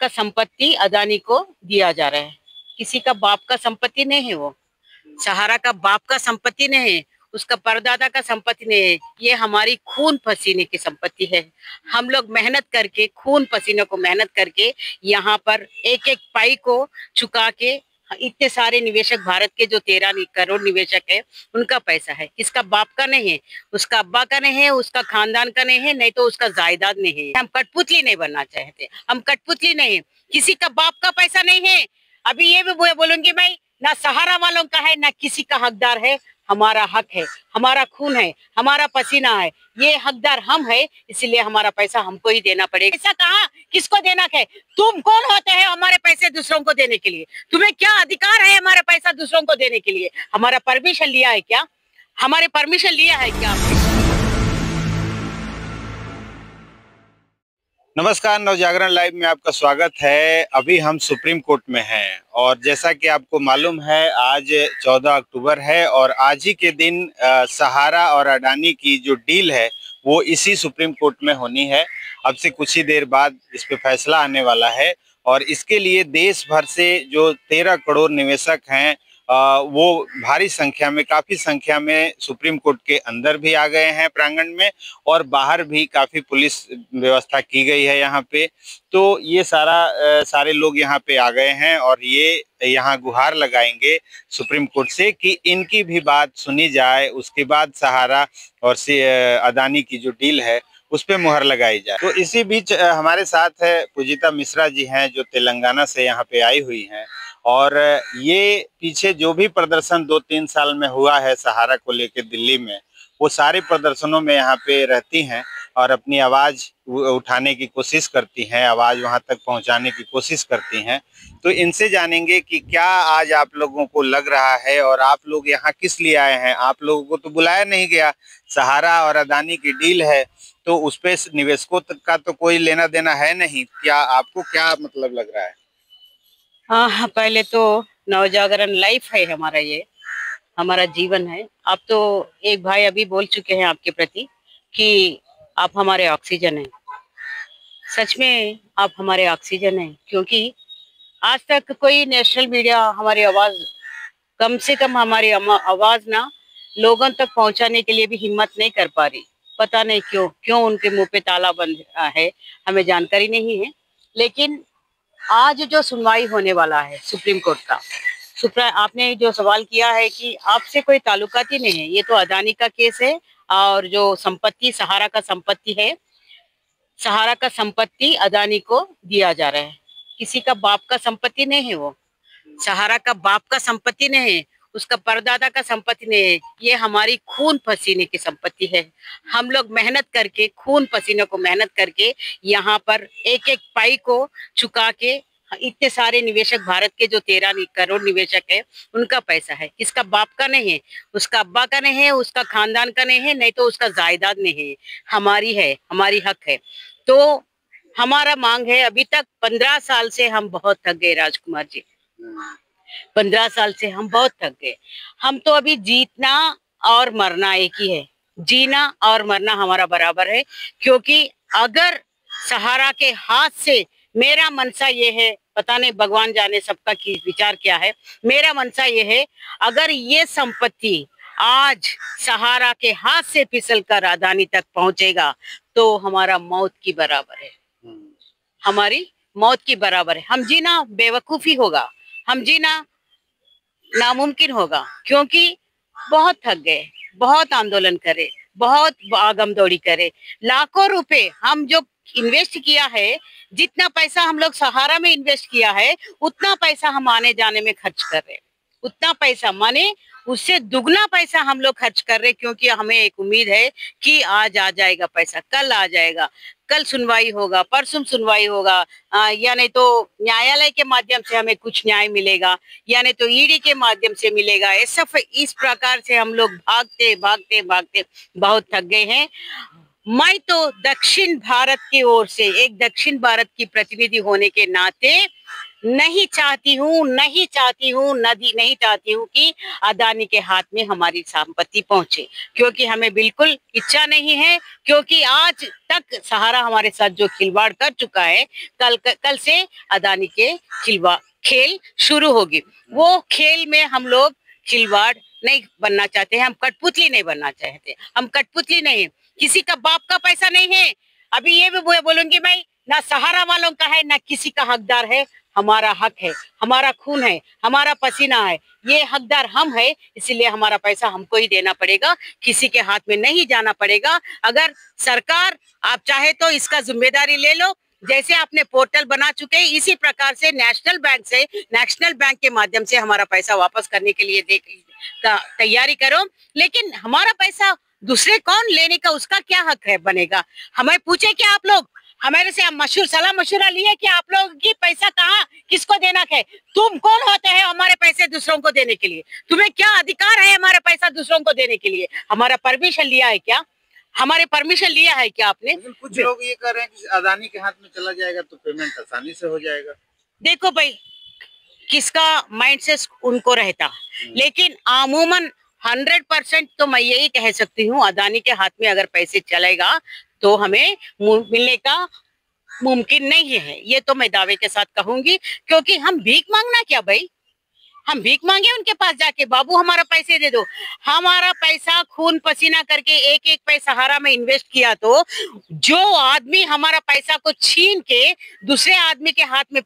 का संपत्ति अदानी को दिया जा रहा है। किसी का बाप का संपत्ति नहीं है वो। सहारा का बाप का संपत्ति नहीं है, उसका परदादा का संपत्ति नहीं है। ये हमारी खून पसीने की संपत्ति है। हम लोग मेहनत करके, खून पसीने को मेहनत करके यहाँ पर एक एक पाई को चुका के, इतने सारे निवेशक, भारत के जो 13 करोड़ निवेशक है, उनका पैसा है। इसका बाप का नहीं है, उसका अब्बा का नहीं है, उसका खानदान का नहीं है, नहीं तो उसका जायदाद नहीं है। हम कठपुतली नहीं बनना चाहते, हम कठपुतली नहीं है। किसी का बाप का पैसा नहीं है। अभी ये भी बोलूंगी मैं, ना सहारा वालों का है, ना किसी का हकदार है। हमारा हक है, हमारा खून है, हमारा पसीना है, ये हकदार हम है, इसलिए हमारा पैसा हमको ही देना पड़ेगा। पैसा कहाँ, किसको देना है? तुम कौन होते हैं हमारे पैसे दूसरों को देने के लिए? तुम्हें क्या अधिकार है हमारा पैसा दूसरों को देने के लिए? हमारा परमिशन लिया है क्या? हमारे परमिशन लिया है क्या? नमस्कार, नवजागरण लाइव में आपका स्वागत है। अभी हम सुप्रीम कोर्ट में हैं और जैसा कि आपको मालूम है, आज 14 अक्टूबर है और आज ही के दिन सहारा और अडानी की जो डील है वो इसी सुप्रीम कोर्ट में होनी है। अब से कुछ ही देर बाद इस पे फैसला आने वाला है और इसके लिए देश भर से जो 13 करोड़ निवेशक हैं वो भारी संख्या में, काफी संख्या में सुप्रीम कोर्ट के अंदर भी आ गए हैं प्रांगण में, और बाहर भी काफी पुलिस व्यवस्था की गई है यहाँ पे। तो ये सारे लोग यहाँ पे आ गए हैं और ये यहाँ गुहार लगाएंगे सुप्रीम कोर्ट से कि इनकी भी बात सुनी जाए, उसके बाद सहारा और अदानी की जो डील है उस पे मुहर लगाई जाए। तो इसी बीच हमारे साथ है पूजिता मिश्रा जी हैं, जो तेलंगाना से यहाँ पे आई हुई हैं, और ये पीछे जो भी प्रदर्शन 2-3 साल में हुआ है सहारा को लेकर दिल्ली में, वो सारे प्रदर्शनों में यहाँ पे रहती हैं और अपनी आवाज उठाने की कोशिश करती हैं, आवाज वहां तक पहुंचाने की कोशिश करती हैं। तो इनसे जानेंगे कि क्या आज आप लोगों को लग रहा है और आप लोग यहाँ किस लिए आए हैं। आप लोगों को तो बुलाया नहीं गया, सहारा और अदानी की डील है तो उस पे निवेशकों का तो कोई लेना देना है नहीं। क्या आपको क्या मतलब लग रहा है? हाँ, पहले तो नवजागरण लाइफ है हमारा, ये हमारा जीवन है। आप तो एक भाई अभी बोल चुके हैं आपके प्रति कि आप हमारे ऑक्सीजन हैं। सच में आप हमारे ऑक्सीजन हैं, क्योंकि आज तक कोई नेशनल मीडिया हमारी आवाज, कम से कम हमारी आवाज ना लोगों तक पहुंचाने के लिए भी हिम्मत नहीं कर पा रही। पता नहीं क्यों उनके मुंह पे ताला बंद है, हमें जानकारी नहीं है। लेकिन आज जो सुनवाई होने वाला है सुप्रीम कोर्ट का, आपने जो सवाल किया है कि आपसे कोई ताल्लुकात ही नहीं है, ये तो अदानी का केस है। और जो संपत्ति सहारा का संपत्ति है, सहारा का संपत्ति अदानी को दिया जा रहा है। किसी का बाप का संपत्ति नहीं है वो। सहारा का बाप का संपत्ति नहीं है, उसका परदादा का संपत्ति नहीं है। ये हमारी खून पसीने की संपत्ति है। हम लोग मेहनत करके, खून पसीने को मेहनत करके यहाँ पर एक एक पाई को चुका के, इतने सारे निवेशक, भारत के जो 13 करोड़ निवेशक है, उनका पैसा है। इसका बाप का नहीं है, उसका अब्बा का नहीं है, उसका खानदान का नहीं है, नहीं तो उसका जायदाद नहीं है। हमारी है, हमारी हक है। तो हमारा मांग है, अभी तक 15 साल से हम बहुत थक गए राजकुमार जी। 15 साल से हम बहुत थक गए। हम तो अभी जीतना और मरना एक ही है, जीना और मरना हमारा बराबर है। क्योंकि अगर सहारा के हाथ से, मेरा मनसा ये है, पता नहीं भगवान जाने सबका की विचार क्या है, मेरा मनसा ये है, अगर ये संपत्ति आज सहारा के हाथ से फिसल कर अदानी तक पहुंचेगा तो हमारा मौत की बराबर है, हमारी मौत की बराबर है। हम जीना बेवकूफी होगा, हम जीना नामुमकिन होगा। क्योंकि बहुत थक गए, बहुत आंदोलन करे, बहुत आगम दौड़ी करे। लाखों रुपए हम जो इन्वेस्ट किया है, जितना पैसा हम लोग सहारा में इन्वेस्ट किया है, उतना पैसा हम आने जाने में खर्च कर रहे हैं। उतना पैसा माने उससे दुगना पैसा हम लोग खर्च कर रहे, क्योंकि हमें एक उम्मीद है कि आज आ जाएगा पैसा, कल आ जाएगा, कल सुनवाई होगा, परसों सुनवाई होगा, या नहीं तो न्यायालय के माध्यम से हमें कुछ न्याय मिलेगा, या नहीं तो ईडी के माध्यम से मिलेगा। ऐसा इस प्रकार से हम लोग भागते भागते भागते बहुत थक गए हैं। मैं तो दक्षिण भारत की ओर से, एक दक्षिण भारत की प्रतिनिधि होने के नाते, नहीं चाहती हूँ, नहीं चाहती हूँ, नहीं चाहती हूँ कि अदानी के हाथ में हमारी संपत्ति पहुंचे, क्योंकि हमें बिल्कुल इच्छा नहीं है। क्योंकि आज तक सहारा हमारे साथ जो खिलवाड़ कर चुका है, कल से अदानी के खेल शुरू होगी। वो खेल में हम लोग खिलवाड़ नहीं बनना चाहते हैं, हम कठपुतली नहीं बनना चाहते, हम कठपुतली नहीं, किसी का बाप का पैसा नहीं है। अभी ये भी बोलूंगी मैं, ना सहारा वालों का है, ना किसी का हकदार है। हमारा हक है, हमारा खून है, हमारा पसीना है, ये हकदार हम है, इसीलिए हमारा पैसा हमको ही देना पड़ेगा, किसी के हाथ में नहीं जाना पड़ेगा। अगर सरकार आप चाहे तो इसका जिम्मेदारी ले लो, जैसे आपने पोर्टल बना चुके हैं, इसी प्रकार से नेशनल बैंक के माध्यम से हमारा पैसा वापस करने के लिए तैयारी करो। लेकिन हमारा पैसा दूसरे कौन लेने का, उसका क्या हक है बनेगा? हमें पूछे कि आप लोग हमारे से सलाह मशुरा लिए कि आप लोग की पैसा कहाँ किसको देना है? तुम कौन होते हैं हमारे पैसे दूसरों को देने के लिए? तुम्हें क्या अधिकार है हमारा पैसा दूसरों को देने के लिए? हमारा परमिशन लिया है क्या? हमारे परमिशन लिया है क्या आपने? कुछ लोग ये कह रहे हैं कि अदानी के हाथ में चला जाएगा तो पेमेंट आसानी से हो जाएगा। देखो भाई, किसका माइंडसेट उनको रहता, लेकिन अमूमन 100% तो मैं यही कह सकती हूँ, अदानी के हाथ में अगर पैसे चलेगा तो हमें मिलने का मुमकिन नहीं है, ये तो मैं दावे के साथ कहूंगी। क्योंकि हम भीख मांगना क्या भाई? हम भीख मांगे उनके पास जाके, बाबू हमारा पैसे दे दो। हमारा पैसा खून पसीना करके एक एक पैसा सहारा में इन्वेस्ट किया, तो जो आदमी हमारा पैसा को छीन के दूसरे आदमी के हाथ में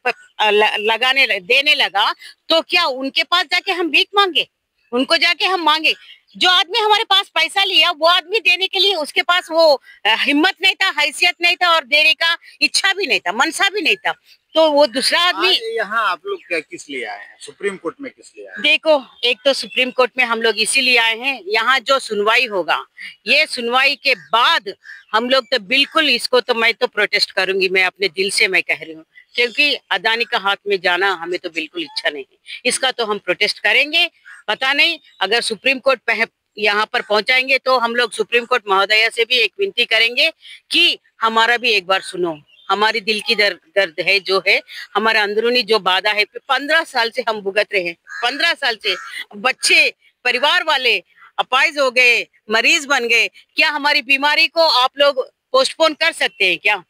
देने लगा, तो क्या उनके पास जाके हम भीख मांगे? उनको जाके हम मांगे? जो आदमी हमारे पास पैसा लिया, वो आदमी देने के लिए उसके पास वो हिम्मत नहीं था, हैसियत नहीं था, और देने का इच्छा भी नहीं था, मनसा भी नहीं था, तो वो दूसरा आदमी। यहाँ आप लोग क्या किस लिए आए हैं? सुप्रीम कोर्ट में किस लिए आए हैं? देखो, एक तो सुप्रीम कोर्ट में हम लोग इसीलिए आए हैं, यहाँ जो सुनवाई होगा, ये सुनवाई के बाद हम लोग तो बिल्कुल इसको तो मैं तो प्रोटेस्ट करूंगी, मैं अपने दिल से मैं कह रही हूँ, क्योंकि अदानी का हाथ में जाना हमें तो बिल्कुल इच्छा नहीं है। इसका तो हम प्रोटेस्ट करेंगे। पता नहीं अगर सुप्रीम कोर्ट यहाँ पर पहुंचाएंगे तो हम लोग सुप्रीम कोर्ट महोदया से भी एक विनती करेंगे कि हमारा भी एक बार सुनो, हमारी दिल की दर्द है, जो है हमारा अंदरूनी जो बाधा है, 15 साल से हम भुगत रहे हैं, 15 साल से बच्चे परिवार वाले अपाहिज हो गए, मरीज बन गए। क्या हमारी बीमारी को आप लोग पोस्टपोन कर सकते हैं क्या?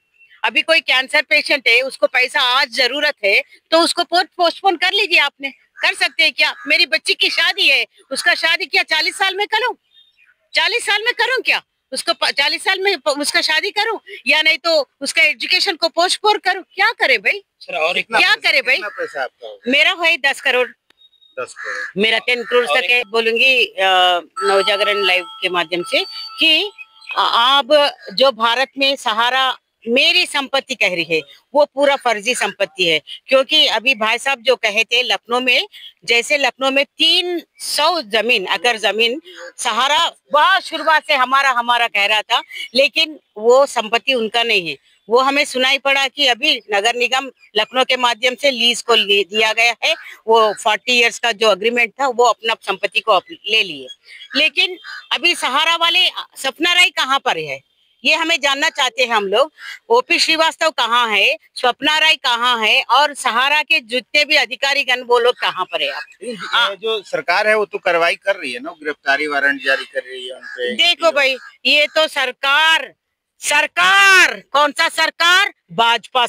अभी कोई कैंसर पेशेंट है, उसको पैसा आज जरूरत है, तो उसको पोस्टपोन कर लीजिए, आपने कर सकते हैं क्या? मेरी बच्ची की शादी है, उसका शादी क्या 40 साल में करूं? 40 साल में करूं क्या उसको? 40 साल में उसका शादी करूं, या नहीं तो उसका एजुकेशन को पोस्टपोन करूं? क्या करे भाई? और क्या करे भाई? पैसा आपका? मेरा है 10 करोड़, 10 करोड़, मेरा 10 करोड़ तक है। बोलूंगी नवजागरण लाइव के माध्यम से कि अब जो भारत में सहारा मेरी संपत्ति कह रही है, वो पूरा फर्जी संपत्ति है। क्योंकि अभी भाई साहब जो कहे थे, लखनऊ में जैसे लखनऊ में 300 एकड़ जमीन सहारा बहुत शुरुआत से हमारा कह रहा था, लेकिन वो संपत्ति उनका नहीं है। वो हमें सुनाई पड़ा कि अभी नगर निगम लखनऊ के माध्यम से लीज को दिया गया है, वो 40 इयर्स का जो अग्रीमेंट था वो अपना संपत्ति को ले लिए। लेकिन अभी सहारा वाले सपना राय कहाँ पर है, ये हमें जानना चाहते हैं हम लोग। ओपी श्रीवास्तव कहाँ है, स्वप्ना राय कहाँ है, और सहारा के जितने भी अधिकारी गण वो लोग कहाँ पर है? आप जो सरकार है वो तो कार्रवाई कर रही है ना, गिरफ्तारी वारंट जारी कर रही है उनपे। देखो भाई, ये तो सरकार कौन सा सरकार? भाजपा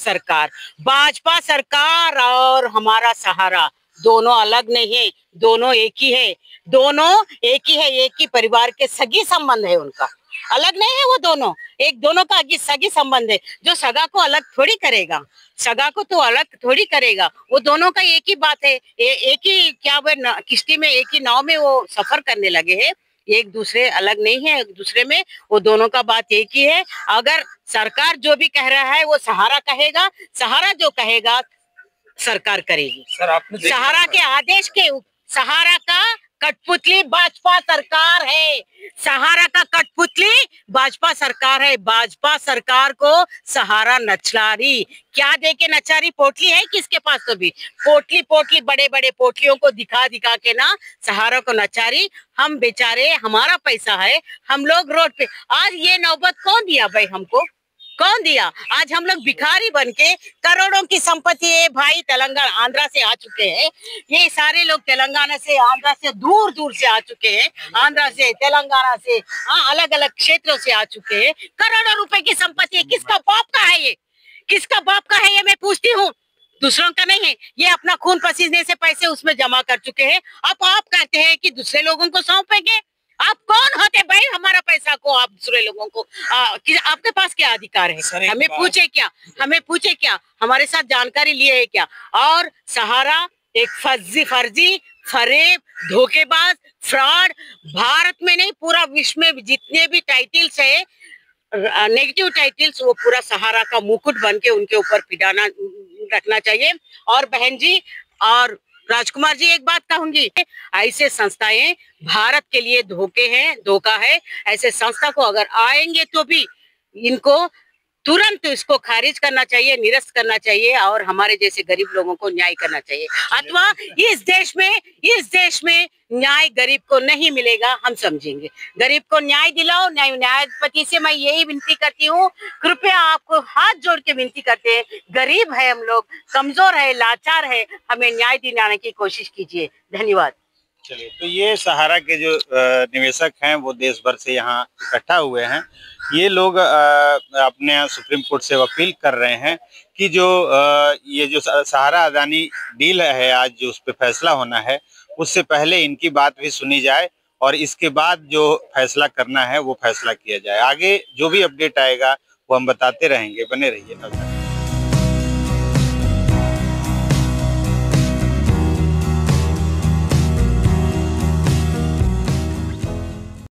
सरकार और हमारा सहारा दोनों अलग नहीं है, दोनों एक ही है, एक ही परिवार के सगी संबंध है, उनका अलग नहीं है। वो दोनों का सगी संबंध है। जो सगा को अलग थोड़ी करेगा, सगा को तो अलग थोड़ी करेगा, वो दोनों का एक ही बात है। एक ही क्या वो किश्ती में, एक ही नाव में वो सफर करने लगे हैं, एक दूसरे अलग नहीं है एक दूसरे में, वो दोनों का बात एक ही है। अगर सरकार जो भी कह रहा है वो सहारा कहेगा, सहारा जो कहेगा सरकार करेगी। सर आपने सहारा के आदेश के सहारा का कठपुतली भाजपा सरकार है, सहारा का कठपुतली भाजपा सरकार है। भाजपा सरकार को सहारा नचलारी क्या देके नचारी? पोटली है किसके पास? तो भी पोटली बड़े बड़े पोटलियों को दिखा के ना सहारा को नचारी। हम बेचारे, हमारा पैसा है, हम लोग रोड पे। आज ये नौबत कौन दिया भाई हमको? कौन दिया? आज हम लोग भिखारी बन के करोड़ों की संपत्ति है भाई तेलंगाना आंध्रा से आ चुके हैं। ये सारे लोग तेलंगाना से आंध्रा से दूर दूर से आ चुके हैं, आंध्रा से तेलंगाना से अलग अलग क्षेत्रों से आ चुके हैं। करोड़ों रुपए की संपत्ति है। किसका बाप का है ये? किसका बाप का है ये मैं पूछती हूँ। दूसरों का नहीं है। ये अपना खून पसीने से पैसे उसमें जमा कर चुके हैं। अब आप कहते हैं कि दूसरे लोगों को सौंपेंगे। आप कौन होते भाई? हमारा पैसा को आप दूसरे लोगों को आपके पास क्या अधिकार है? हमें पूछे क्या? हमें पूछे क्या? हमारे साथ जानकारी लिए है क्या? और सहारा एक फर्जी फरेब धोखेबाज फ्रॉड, भारत में नहीं पूरा विश्व में जितने भी टाइटल्स है नेगेटिव टाइटल्स, वो पूरा सहारा का मुकुट बन के उनके ऊपर पिटाना रखना चाहिए। और बहन जी और राजकुमार जी एक बात कहूंगी, ऐसे संस्थाएं भारत के लिए धोखा है। ऐसे संस्था को अगर आएंगे तो भी इनको तुरंत इसको खारिज करना चाहिए, निरस्त करना चाहिए और हमारे जैसे गरीब लोगों को न्याय करना चाहिए। अथवा इस देश में न्याय गरीब को नहीं मिलेगा, हम समझेंगे। गरीब को न्याय दिलाओ। न्यायपति से मैं यही विनती करती हूँ, कृपया आपको हाथ जोड़ के विनती करते हैं, गरीब है हम लोग, कमजोर है, लाचार है, हमें न्याय दिलाने की कोशिश कीजिए। धन्यवाद। चलिए, तो ये सहारा के जो निवेशक हैं वो देश भर से यहाँ इकट्ठा हुए हैं। ये लोग अपने सुप्रीम कोर्ट से अपील कर रहे हैं कि जो ये जो सहारा अदानी डील है आज जो उस पर फैसला होना है, उससे पहले इनकी बात भी सुनी जाए और इसके बाद जो फैसला करना है वो फैसला किया जाए। आगे जो भी अपडेट आएगा वो हम बताते रहेंगे। बने रहिए।